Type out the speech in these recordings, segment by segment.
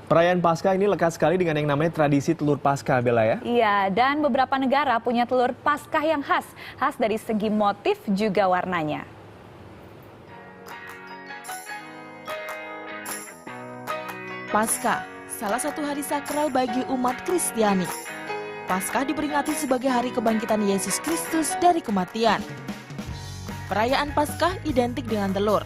Perayaan Paskah ini lekat sekali dengan yang namanya tradisi telur Paskah, Bella ya? Iya, dan beberapa negara punya telur Paskah yang khas dari segi motif juga warnanya. Paskah, salah satu hari sakral bagi umat Kristiani. Paskah diperingati sebagai hari kebangkitan Yesus Kristus dari kematian. Perayaan Paskah identik dengan telur.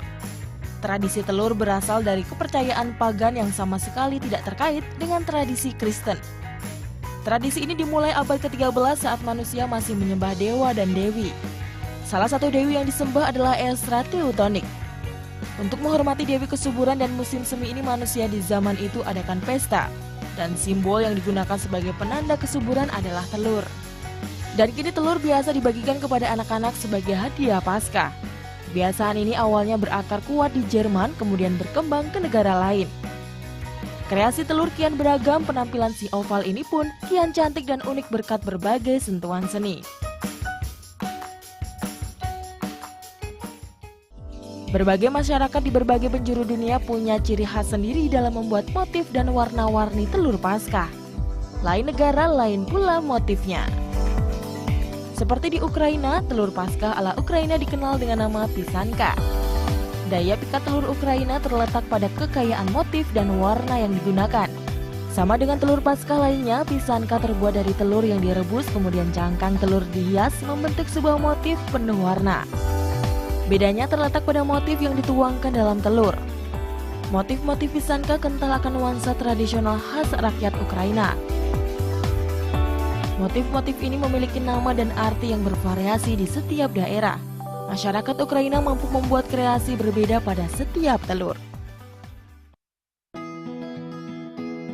Tradisi telur berasal dari kepercayaan pagan yang sama sekali tidak terkait dengan tradisi Kristen. Tradisi ini dimulai abad ke-13 saat manusia masih menyembah dewa dan dewi. Salah satu dewi yang disembah adalah Estra Teutonik. Untuk menghormati dewi kesuburan dan musim semi ini, manusia di zaman itu adakan pesta. Dan simbol yang digunakan sebagai penanda kesuburan adalah telur. Dan kini telur biasa dibagikan kepada anak-anak sebagai hadiah Paskah. Kebiasaan ini awalnya berakar kuat di Jerman, kemudian berkembang ke negara lain. Kreasi telur kian beragam, penampilan si oval ini pun kian cantik dan unik berkat berbagai sentuhan seni. Berbagai masyarakat di berbagai penjuru dunia punya ciri khas sendiri dalam membuat motif dan warna-warni telur Paskah. Lain negara, lain pula motifnya. Seperti di Ukraina, telur Paskah ala Ukraina dikenal dengan nama pisanka. Daya pikat telur Ukraina terletak pada kekayaan motif dan warna yang digunakan. Sama dengan telur Paskah lainnya, pisanka terbuat dari telur yang direbus, kemudian cangkang telur dihias membentuk sebuah motif penuh warna. Bedanya terletak pada motif yang dituangkan dalam telur. Motif-motif pisanka kental akan nuansa tradisional khas rakyat Ukraina. Motif-motif ini memiliki nama dan arti yang bervariasi di setiap daerah. Masyarakat Ukraina mampu membuat kreasi berbeda pada setiap telur.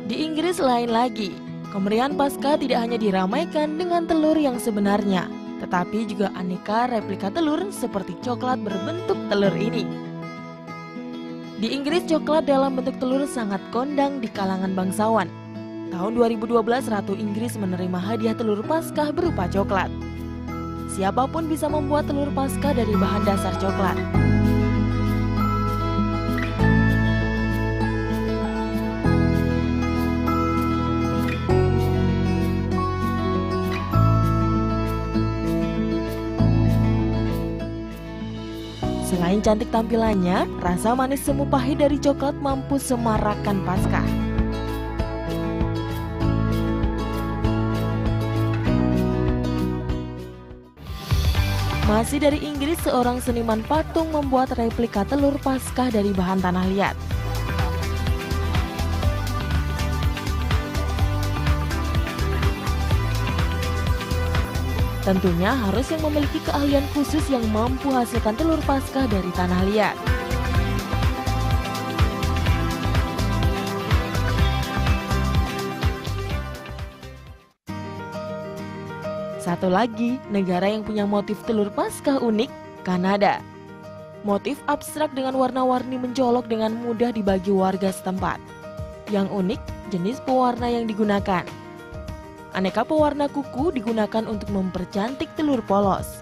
Di Inggris lain lagi, kemeriahan Paskah tidak hanya diramaikan dengan telur yang sebenarnya, tetapi juga aneka replika telur seperti coklat berbentuk telur ini. Di Inggris, coklat dalam bentuk telur sangat kondang di kalangan bangsawan. Tahun 2012, Ratu Inggris menerima hadiah telur Paskah berupa coklat. Siapapun bisa membuat telur Paskah dari bahan dasar coklat. Selain cantik tampilannya, rasa manis semu pahit dari coklat mampu semarakkan Paskah. Masih dari Inggris, seorang seniman patung membuat replika telur Paskah dari bahan tanah liat. Tentunya harus yang memiliki keahlian khusus yang mampu hasilkan telur Paskah dari tanah liat. Satu lagi, negara yang punya motif telur Paskah unik, Kanada. Motif abstrak dengan warna-warni mencolok dengan mudah dibagi warga setempat. Yang unik, jenis pewarna yang digunakan. Aneka pewarna kuku digunakan untuk mempercantik telur polos.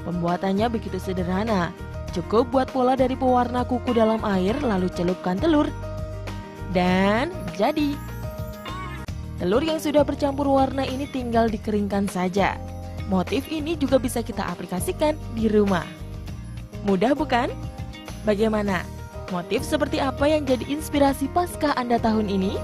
Pembuatannya begitu sederhana. Cukup buat pola dari pewarna kuku dalam air, lalu celupkan telur. Dan jadi. Telur yang sudah bercampur warna ini tinggal dikeringkan saja. Motif ini juga bisa kita aplikasikan di rumah. Mudah bukan? Bagaimana? Motif seperti apa yang jadi inspirasi Paskah Anda tahun ini?